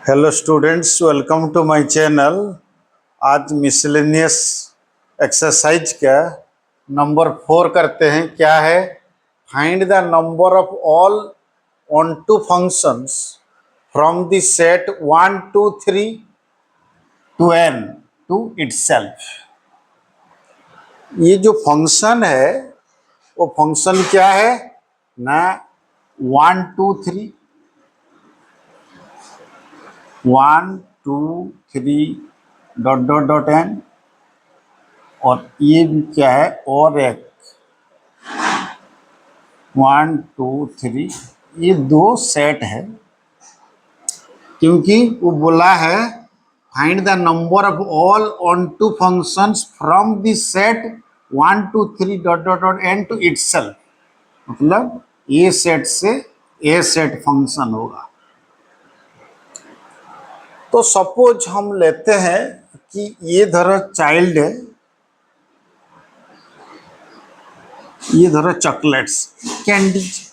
Hello students, welcome to my channel. आज miscellaneous exercise का number 4 करते हैं। क्या है? Find the number of all onto functions from the set 1 2 3 to n to itself. ये जो फंक्शन है वो फंक्शन क्या है ना? 1 2 3 1 2 3 डॉट डॉट डॉट एन, और ये भी क्या है? और एक 1 2 3, ये दो सेट है। क्योंकि वो बोला है find the number of all onto functions from this set 1 2 3 dot dot dot N to itself. मतलब ये सेट से ए सेट फंक्शन होगा। तो सपोज हम लेते हैं कि ये धरो चाइल्ड है, ये धरो चॉकलेट्स, कैंडीज।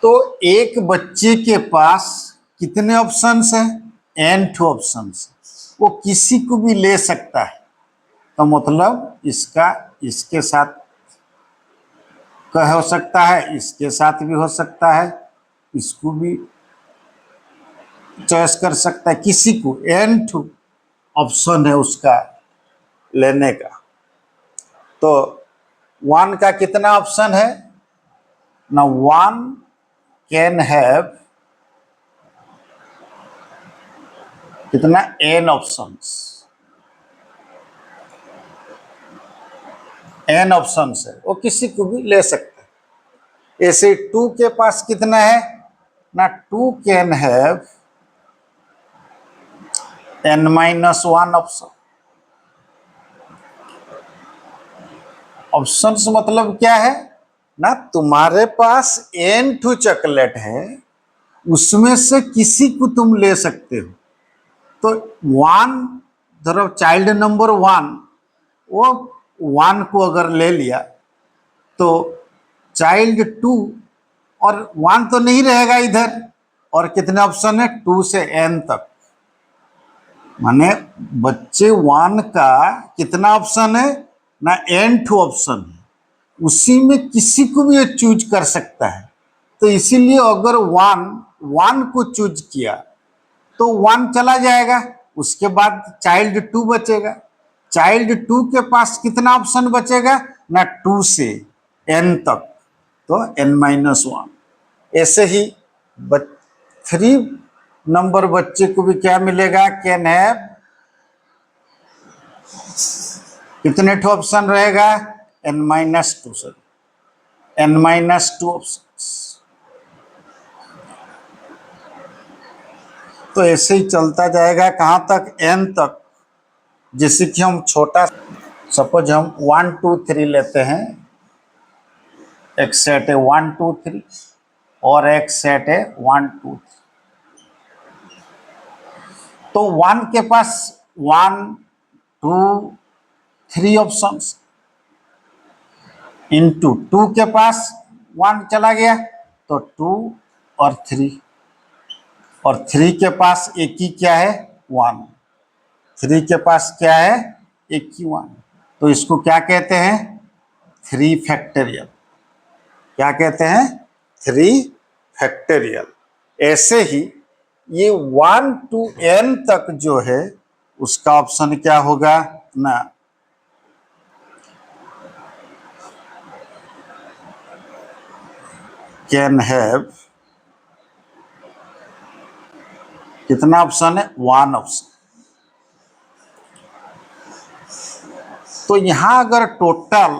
तो एक बच्चे के पास कितने ऑप्शंस हैं? n two options. वो किसी को भी ले सकता है। तो मतलब इसका इसके साथ का हो सकता है, इसके साथ भी हो सकता है, इसको भी चॉइस कर सकता है। किसी को n टू ऑप्शन है उसका लेने का। तो 1 का कितना ऑप्शन है ना? 1 कैन हैव कितना? n options. n ऑप्शंस है, वो किसी को भी ले सकता है। ऐसे 2 के पास कितना है ना? 2 can have n-1 option. Options मतलब क्या है ना? तुम्हारे पास n टू चॉकलेट है, उसमें से किसी को तुम ले सकते हो। तो 1 धरो चाइल्ड नंबर 1, वो 1 को अगर ले लिया तो चाइल्ड 2 और 1 तो नहीं रहेगा इधर। और कितने ऑप्शन है? 2 से n तक। माने बच्चे 1 का कितना ऑप्शन है ना? n टू ऑप्शन है, उसी में किसी को भी ये चूज कर सकता है। तो इसीलिए अगर 1 को चूज किया तो 1 चला जाएगा, उसके बाद चाइल्ड 2 बचेगा। चाइल्ड 2 के पास कितना ऑप्शन बचेगा ना? 2 से n तक, तो n-1। ऐसे ही 3 नंबर बच्चे को भी क्या मिलेगा? कैन हैव कितने ठो ऑप्शन रहेगा? n-2 से n-2 ऑप्शन। तो ऐसे ही चलता जाएगा कहाँ तक? n तक। जैसे कि हम छोटा, सपोज हम 1 2 3 लेते हैं, एक सेट है 1 2 3 और एक सेट है 1 2 3। तो 1 के पास 1 2 3 ऑप्शंस, इनटू 2 के पास 1 चला गया तो 2 और 3, और 3 के पास एक ही क्या है? 1। 3 के पास क्या है? एक ही 1। तो इसको क्या कहते हैं? 3 फैक्टोरियल। क्या कहते हैं? 3 फैक्टोरियल। ऐसे ही ये 1 to n तक जो है उसका ऑप्शन क्या होगा ना? कैन हैव कितना ऑप्शन है? 1 ऑप्शन। तो यहां अगर total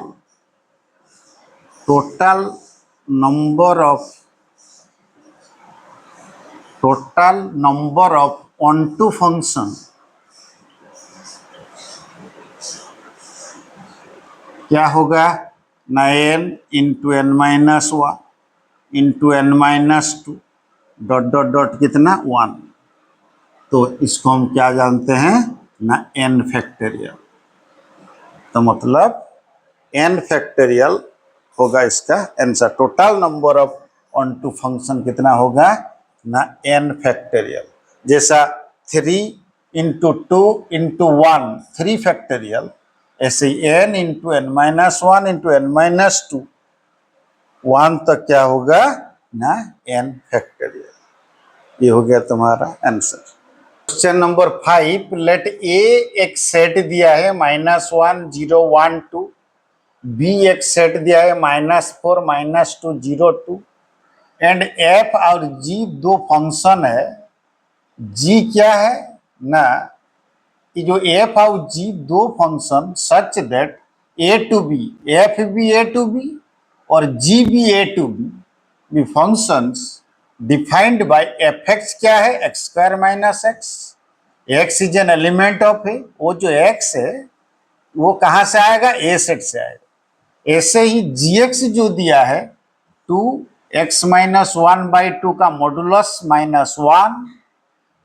number of onto function क्या होगा ना? n into n-1 into n-2 dot dot dot कितना? 1। तो इसको हम क्या जानते हैं ना? n factorial. तो मतलब n फैक्टोरियल होगा इसका answer. Total number of onto function कितना होगा ना n फैक्टोरियल। जैसा 3 इंटू 2 इंटू 1 3 फैक्टोरियल, ऐसे n into n minus 1 into n minus 2 1 तक क्या होगा ना n फैक्टोरियल। ये हो गया तुम्हारा आंसर। क्वेश्चन नंबर 5, लेट ए एक सेट दिया है -1 0 1 2, बी एक सेट दिया है -4 -2 0 2, एंड एफ और जी दो फंक्शन है। जी क्या है ना, कि जो एफ और जी दो function such that A to B, F भी ए टू बी और जी भी A to B functions defined by F X क्या है X square minus X, X is an element of A. वो जो x है वो कहाँ से आएगा, ए सेट से आएगा। ऐसे ही जी एक्स जो दिया है 2x माइनस 1/2 का modulus -1,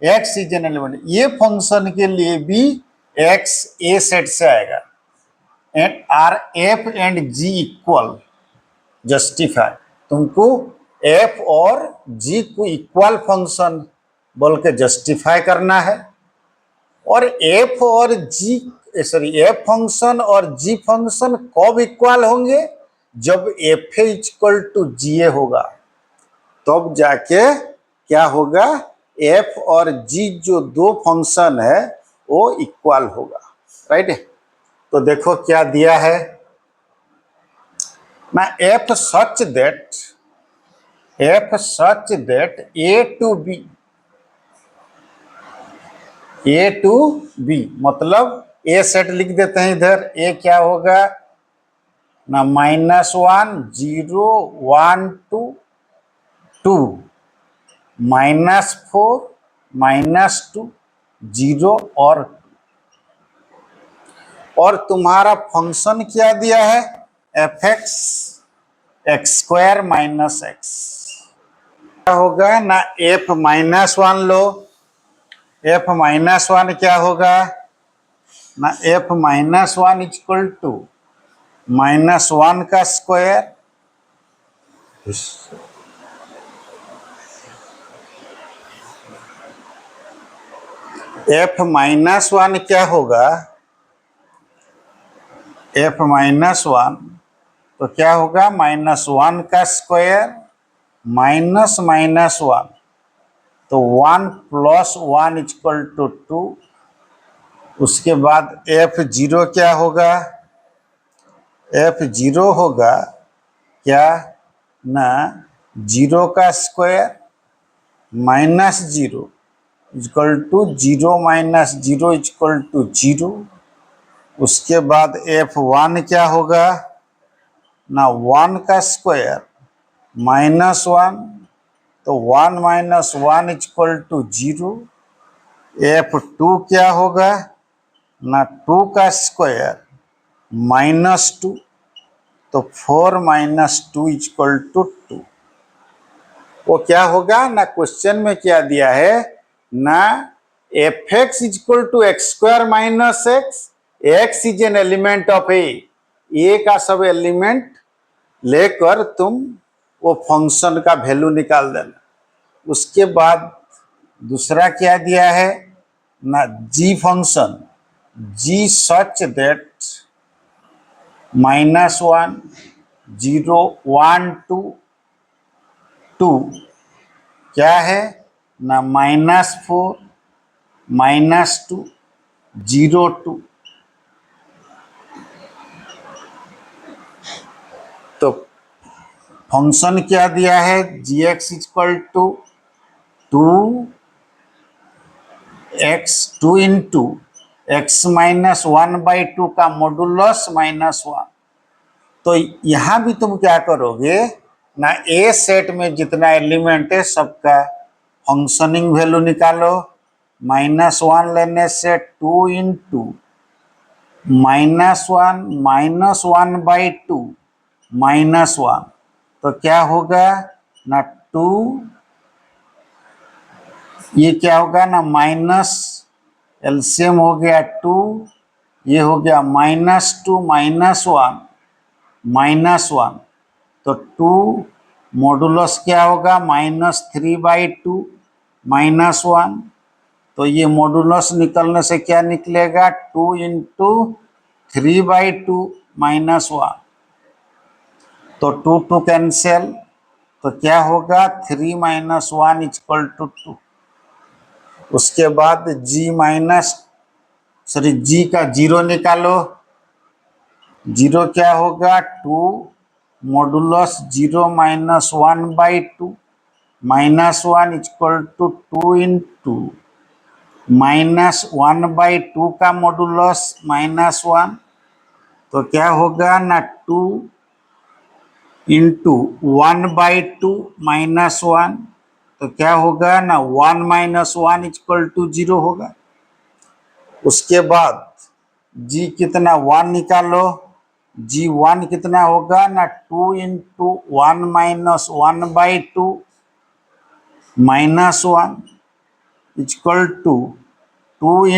x is an element, ये फंक्शन के लिए भी एक्स ए सेट से आएगा। And are F and G equal, justify, तुमको एफ और जी को इक्वल फंक्शन बोल के जस्टिफाई करना है। और एफ और जी एफ फंक्शन और जी फंक्शन कब इक्वल होंगे, जब एफ ए इक्वल टू जी ए होगा, तब जाके क्या होगा, एफ और जी जो दो फंक्शन है वो इक्वल होगा। राइट, तो देखो क्या दिया है ना, F such that A to B, मतलब ए सेट लिख देते हैं इधर। ए क्या होगा ना -1 0 1 2 2 -4 -2 0 और तुम्हारा फंक्शन क्या दिया है F x x square minus x. क्या होगा ना एफ -1 लो, एफ -1 क्या होगा ना, एफ -1 इक्वल टू -1 का स्क्वायर एफ -1 क्या होगा, एफ -1 तो क्या होगा -1 का स्क्वायर माइनस -1, तो 1 + 1 इक्वल टू 2। उसके बाद f0 क्या होगा, f0 होगा क्या ना 0 का square -0 equal to 0 - 0 equal to 0। उसके बाद f1 क्या होगा ना 1 का स्क्वायर -1, तो 1 - 1 इक्वल टू 0। f2 क्या होगा ना 2 का स्क्वायर -2, तो 4 - 2 इक्वल टू 2। वो क्या होगा ना, क्वेश्चन में क्या दिया है ना, F X equal to X square minus X, X is an element of A का सब एलिमेंट लेकर तुम वो फंक्शन का वैल्यू निकाल देना। उसके बाद दूसरा क्या दिया है ना, जी फंक्शन, जी सच दैट -1 0 1 2 2 क्या है ना -4 -2 0 2। तो फंक्शन क्या दिया है, G X equal to 2 into X -1/2 का मॉडुलस -1। तो यहाँ भी तुम क्या करोगे ना, ए सेट में जितना एलिमेंट है सबका फंक्शनिंग वैल्यू निकालो। -1 लेने से 2 इंटू -1 -1/2 -1, तो क्या होगा ना 2, ये क्या होगा ना माइनस, एलसीएम हो गया 2, ये हो गया -2 -1 -1, तो 2 मॉडुलस क्या होगा -3/2 -1, तो ये मॉडुलस निकलने से क्या निकलेगा 2 × 3/2 -1, तो 2 2 कैंसिल, तो क्या होगा 3 - 1 = 2। उसके बाद जी का जीरो निकालो, जीरो क्या होगा 2 मॉडुलस 0 - 1/2 -1 = 2 × -1/2 का मॉडुलस -1, तो क्या होगा ना 2 × 1/2 -1, तो क्या होगा ना 1 - 1 = 0 होगा। उसके बाद जी कितना 1 निकालो, जी 1 कितना होगा ना 2 × 1 - 1/2 -1 = 2 ×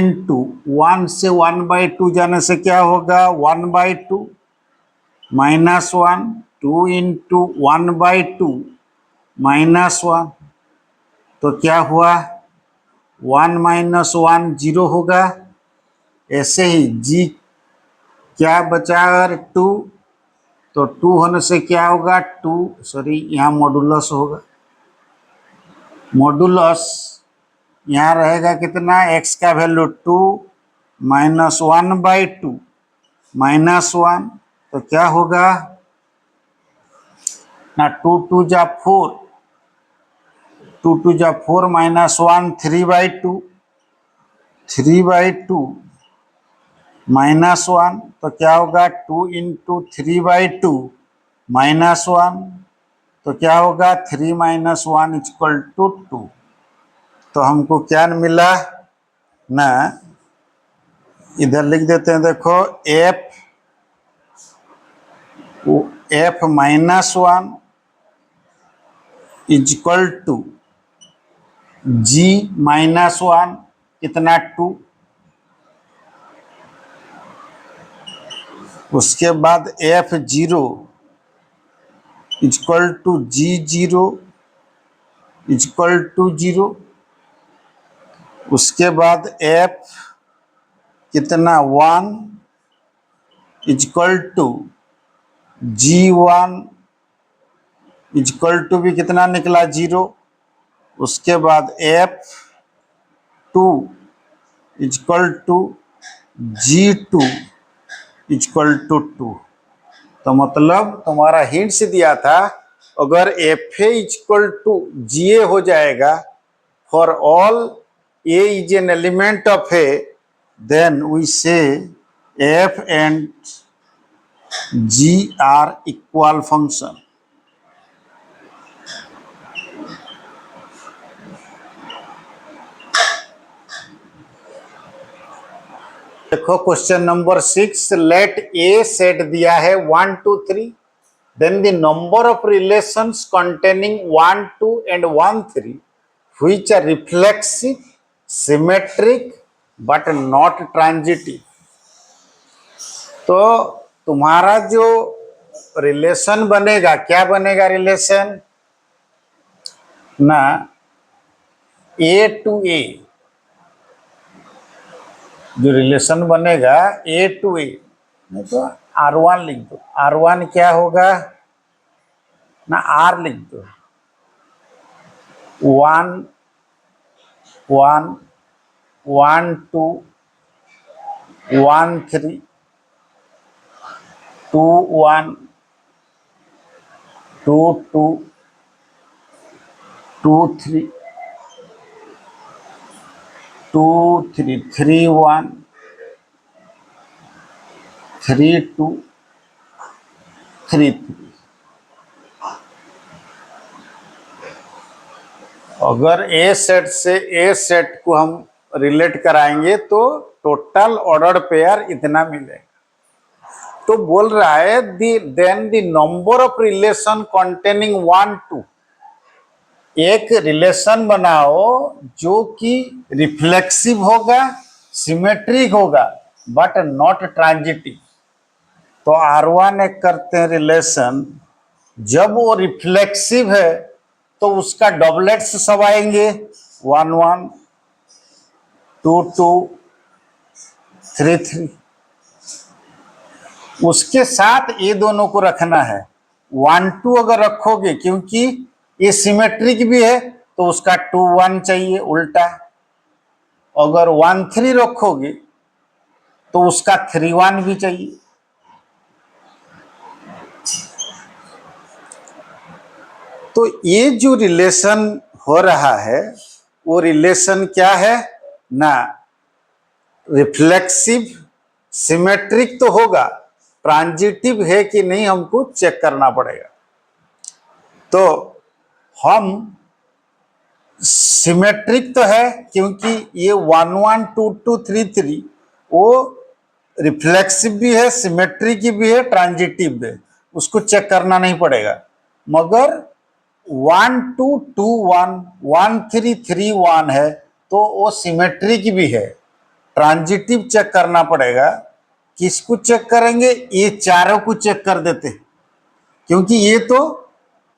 1 से 1/2 जाने से क्या होगा 1/2 -1, 2 × 1/2 -1, तो क्या हुआ 1 - 1 0 होगा। ऐसे ही जी क्या बचा अगर 2, तो 2 होने से क्या होगा 2, सॉरी यहाँ मॉडुलस होगा, मॉडुलस यहाँ रहेगा कितना x का वैल्यू 2 - 1/2 -1, तो क्या होगा ना 2 2 जा 4, 2 2 जा 4 -1 3/2, 3/2 -1, तो क्या होगा 2 × 3/2 -1, तो क्या होगा 3 - 1 = 2। तो हमको क्या मिला ना, इधर लिख देते हैं, देखो f -1 = g -1 कितना 2, उसके बाद f0 = g0 = 0, उसके बाद f कितना 1 = g1 = भी कितना निकला 0, उसके बाद f2 = g2 = 2। तो मतलब तुम्हारा हिंट्स दिया था, अगर fa = ga हो जाएगा for all a is an element of a, then we say f and g are equal function. देखो question number 6, let A set दिया है 1 2 3, then the number of relations containing 1 2 and 1 3 which are reflexive symmetric but not transitive. तो तुम्हारा जो relation बनेगा, क्या बनेगा relation ना A to A, जो रिलेशन बनेगा A to A, नहीं तो R1 लिख दो, R1 क्या होगा ना R लिख दो, 1 1 1 2 1 3 2 1 2 2 2 3 2 3 3 1 3 2 3 3। अगर ए सेट से ए सेट को हम रिलेट कराएंगे तो टोटल ऑर्डर पेयर इतना मिलेगा। तो बोल रहा है then the number of relation containing 1 2, एक रिलेशन बनाओ जो कि रिफ्लेक्सिव होगा, सिमेट्रिक होगा, बट नॉट ट्रांजिटिव। तो R1 एक करते हैं रिलेशन जब वो रिफ्लेक्सिव है तो उसका डबलेट्स सब आएंगे, 1 1, 2 2, 3 3। उसके साथ ये दोनों को रखना है। 1 2 अगर रखोगे, क्योंकि ये सिमेट्रिक भी है तो उसका 2 1 चाहिए उल्टा। अगर 1 3 रखोगे तो उसका 3 1 भी चाहिए। तो ये जो रिलेशन हो रहा है वो रिलेशन क्या है ना, रिफ्लेक्सिव सिमेट्रिक तो होगा, ट्रांजिटिव है कि नहीं हमको चेक करना पड़ेगा। तो हम सिमेट्रिक तो है क्योंकि ये 1 1 2 2 3 3 वो रिफ्लेक्सिव भी है, सिमेट्रिक भी है, ट्रांजिटिव भी है, उसको चेक करना नहीं पड़ेगा। मगर 1 2 2 1 1 3 3 1 है तो वो सिमेट्रिक भी है, ट्रांजिटिव चेक करना पड़ेगा। किसको चेक करेंगे, ये चारों को चेक कर देते हैं क्योंकि ये तो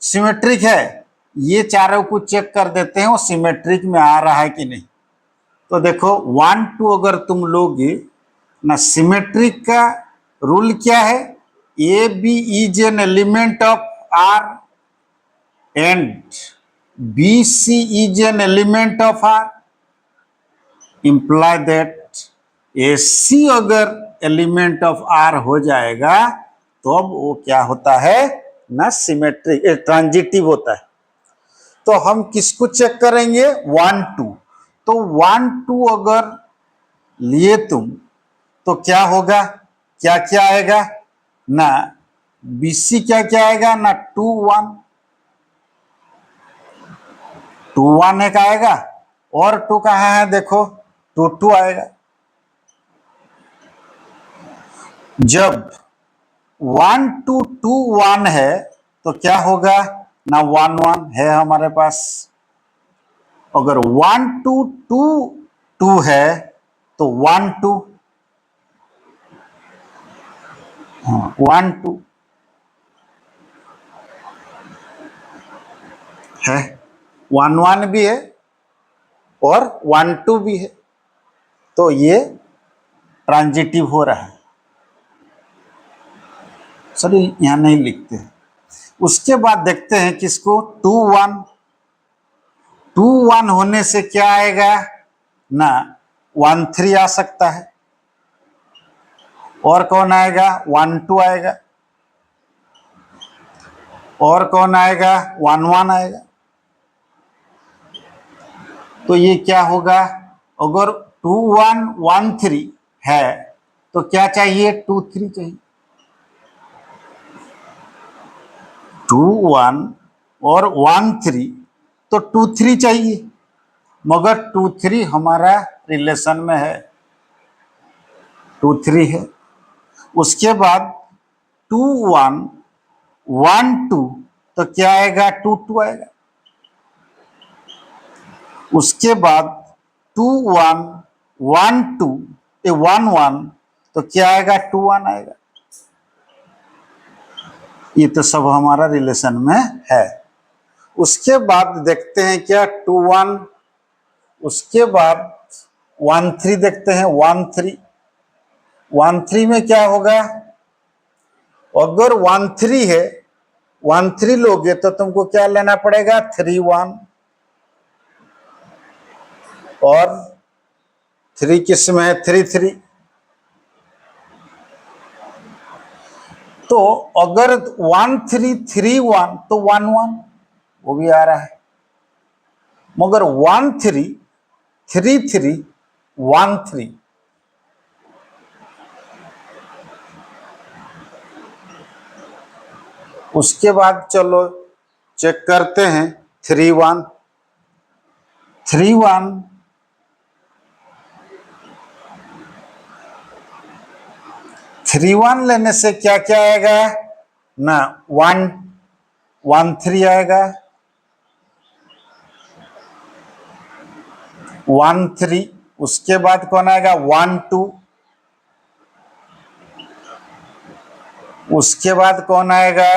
सिमेट्रिक है, ये चारों को चेक कर देते हैं वो सिमेट्रिक में आ रहा है कि नहीं। तो देखो 1 2 अगर तुम लोगे ना, सिमेट्रिक का रूल क्या है, A B is an element of R and B C is an element of R, imply that A C अगर एलिमेंट ऑफ आर हो जाएगा तो अब वो क्या होता है ना, सिमेट्रिक ट्रांजिटिव होता है। तो हम किसको चेक करेंगे, 1 2। तो 1 2 अगर लिए तुम तो क्या होगा, क्या क्या आएगा ना, बीसी क्या क्या आएगा ना, 2 1, 2 1 एक आएगा, और 2 कहाँ है देखो, 2 2 आएगा। जब 1 2 2 1 है तो क्या होगा ना, 1 1 है हमारे पास। अगर 1 2 2 2 है तो 1 2, 1 2 है, 1 1 भी है और 1 2 भी है, तो ये ट्रांजिटिव हो रहा है। सर यहां नहीं लिखते हैं। उसके बाद देखते हैं किसको, 2 1। 2 1 होने से क्या आएगा ना, 1 3 आ सकता है, और कौन आएगा, 1 2 आएगा, और कौन आएगा, 1 1 आएगा। तो ये क्या होगा, अगर 2 1 1 3 है तो क्या चाहिए, 2 3 चाहिए। 2 1 और 1 3 तो 2 3 चाहिए, मगर 2 3 हमारा रिलेशन में है, 2 3 है। उसके बाद 2 1 1 2 तो क्या आएगा, 2 2 आएगा। उसके बाद 2 1 1 2 1 1 तो क्या आएगा, 2 1 आएगा। ये तो सब हमारा रिलेशन में है। उसके बाद देखते हैं क्या, 2 1, उसके बाद 1 3 देखते हैं, 1 3। 1 3 में क्या होगा, अगर 1 3 है, 1 3 लोगे तो तुमको क्या लेना पड़ेगा, 3 1, और 3 किस में है, 3 3। तो अगर 1 3 3 1 तो 1 1 वो भी आ रहा है, मगर 1 3 3 3 1 3, उसके बाद चलो चेक करते हैं 3 1 3 1। 3 1 लेने से क्या क्या आएगा ना, 1 1 3 आएगा, 1 3। उसके बाद कौन आएगा, 1 2। उसके बाद कौन आएगा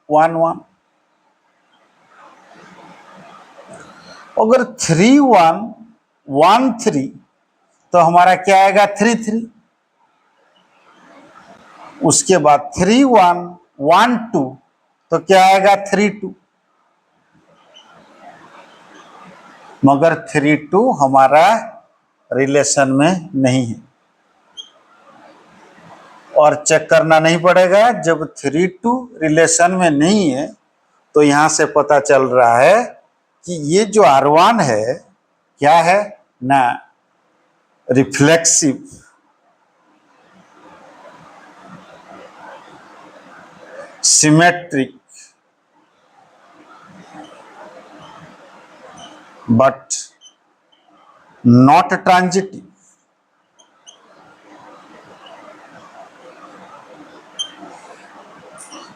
1 1। अगर 3 1 1 3 तो हमारा क्या आएगा 3 3। उसके बाद 3 1 1 2 तो क्या आएगा 3 2। मगर 3 2 हमारा रिलेशन में नहीं है, और चेक करना नहीं पड़ेगा। जब 3 2 रिलेशन में नहीं है तो यहां से पता चल रहा है कि ये जो R1 है क्या है ना, reflexive, symmetric, but not transitive.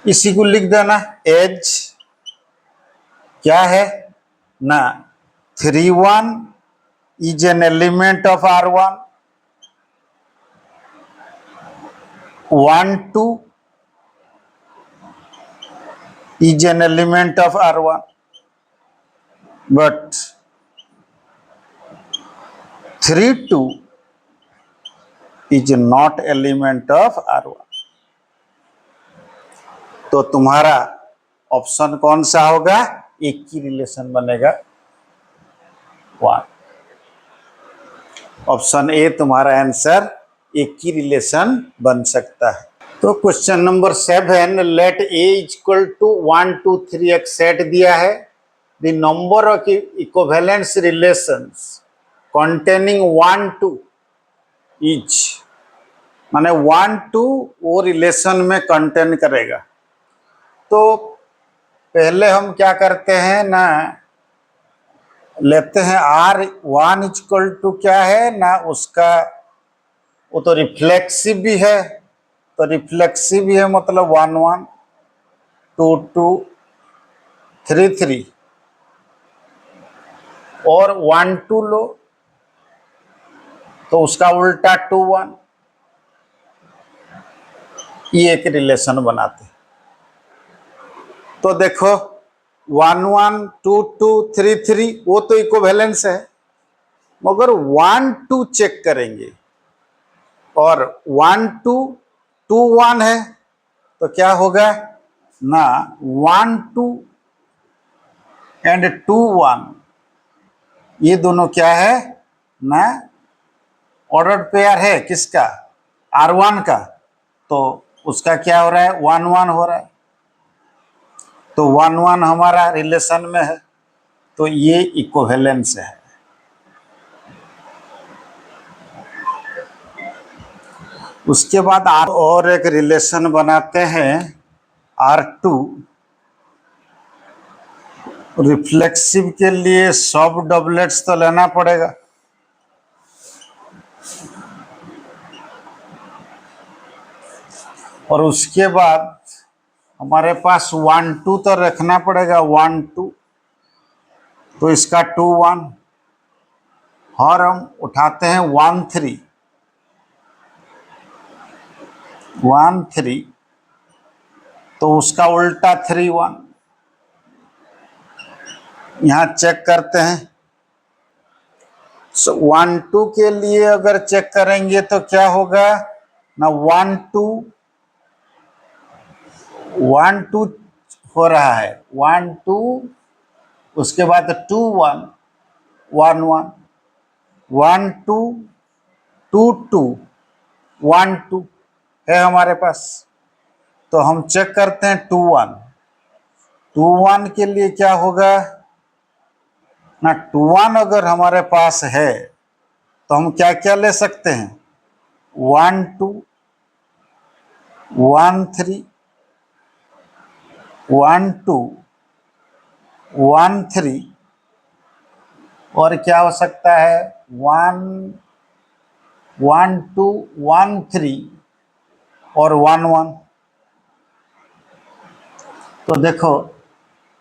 इसी को लिख देना एज क्या है ना, 3 1 is an element of R1, 1 2 is an element of R1, but 3 2 is not element of R1। तो तुम्हारा ऑप्शन कौन सा होगा, एक की रिलेशन बनेगा 1। ऑप्शन ए तुम्हारा आंसर एक की रिलेशन बन सकता है। तो question number 7, let A equal to 1 2 3 एक सेट दिया है, the number of equivalence relations containing 1 2 each, माने 1 2 वो रिलेशन में कंटेन करेगा। तो पहले हम क्या करते हैं ना, लेते हैं R1 इक्वल टू क्या है ना, उसका वो तो रिफ्लेक्सिव भी है, तो रिफ्लेक्सिव भी है मतलब 1 1 2 2 3 3, और 1 2 लो तो उसका उल्टा 2 1, ये एक रिलेशन बनाते हैं। तो देखो 1 1 2 2 3 3 वो तो इक्विवेलेंस है, मगर 1 2 चेक करेंगे और 1 2 2 1 है तो क्या होगा ना, 1 2 एंड 2 1 ये दोनों क्या है ना, ऑर्डर्ड पेयर है किसका, R1 का, तो उसका क्या हो रहा है 1 1 हो रहा है, तो 1 1 हमारा रिलेशन में है, तो ये इक्विवेलेंस है। उसके बाद और एक रिलेशन बनाते हैं R2। रिफ्लेक्सिव के लिए सब डबलेट्स तो लेना पड़ेगा, और उसके बाद हमारे पास 1 2 तो रखना पड़ेगा, 1 2 तो इसका 2 1, और हम उठाते हैं 1 3 1 3 तो उसका उल्टा 3 1। यहाँ चेक करते हैं, 1 2 के लिए अगर चेक करेंगे तो क्या होगा ना, 1 2 1 2 हो रहा है, 1 2 उसके बाद 2 1 1 1 1 2 2 2 1 2 है हमारे पास। तो हम चेक करते हैं 2 1 2 1 के लिए क्या होगा ना, 2 1 अगर हमारे पास है तो हम क्या क्या ले सकते हैं, 1 2 1 3 1 2 1 3, और क्या हो सकता है 1 1 2 1 3 और 1 1। तो देखो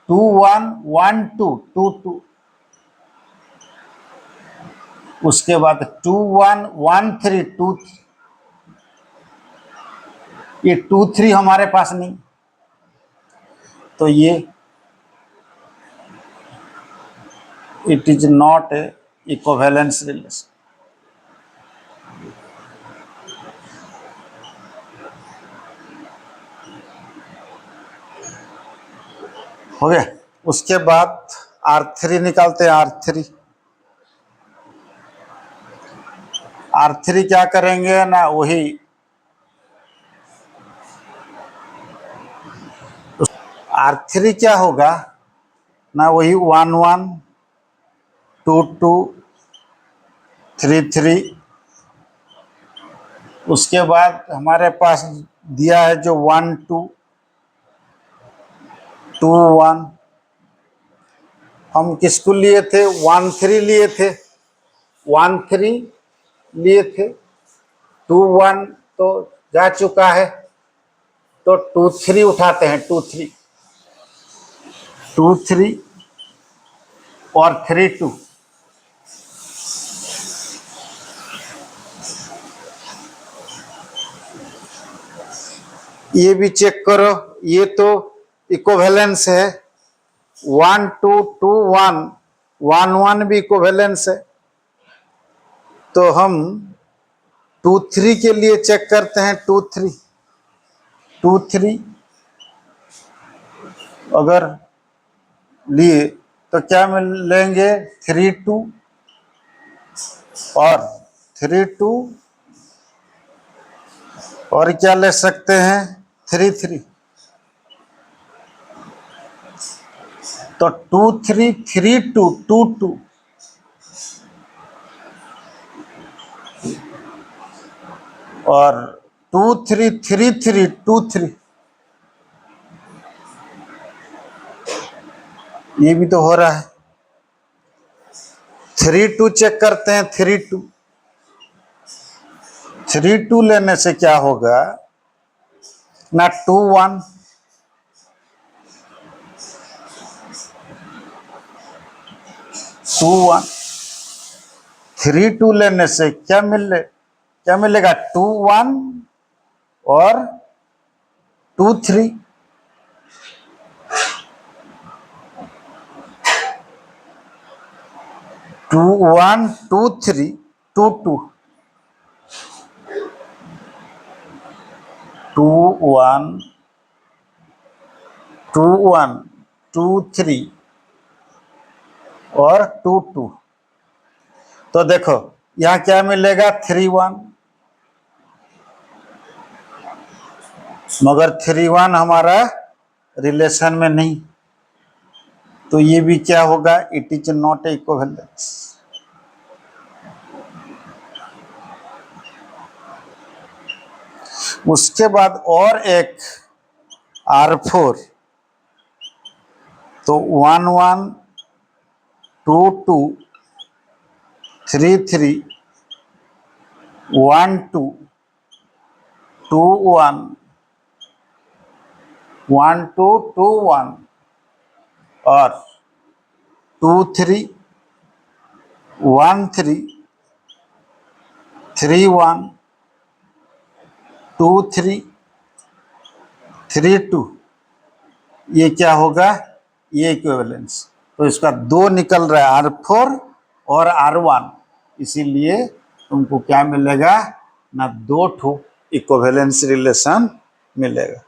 2 1 1 2 2 2, उसके बाद 2 1 1 3 2 3, ये 2 3 हमारे पास नहीं, तो ये it is not a equivalence relation. हो गया। उसके बाद R3 निकालते हैं। R3 क्या करेंगे ना, वही R3 क्या होगा ना, वही 1 1 2 2 3 3। उसके बाद हमारे पास दिया है जो 1 2 2 1। हम किसको लिए थे? 1 3 लिए थे, 1 3 लिए थे। 2 1 तो जा चुका है, तो 2 3 उठाते हैं। 2 3 2 3 और 3 2। ये भी चेक करो, ये तो इक्विवेलेंस है। 1 2 2 1 1 1 भी इक्विवेलेंस है। तो हम 2 3 के लिए चेक करते हैं। 2 3 2 3 अगर लिए तो क्या मिल लेंगे? 3 2 और 3 2 और क्या ले सकते हैं? 3 3। तो 2 3 3 2 2 2 और 2 3 3 3 2 3। ये भी तो हो रहा है। 3 2 चेक करते हैं। 3 2 3 2 लेने से क्या होगा ना, 2 1 2 1। 3 2 लेने से क्या मिलेगा? 2 1 और 2 3। 2 1 2 3 2 2 2 1 2 1 2 3 और 2 2। तो देखो यहां क्या मिलेगा? 3 1। मगर 3 1 हमारा रिलेशन में नहीं, तो ये भी क्या होगा? It is not equivalence. उसके बाद और एक R4, तो 1 1 2 2 3 3 1 2 2 1 1 2 2 1 और 2 3 1 3 3 1 2 3 3 2। ये क्या होगा? ये इक्विवेलेंस। तो इसका 2 निकल रहा है, R4 और R1। इसीलिए तुमको क्या मिलेगा ना, 2 ठो इक्विवेलेंस रिलेशन मिलेगा।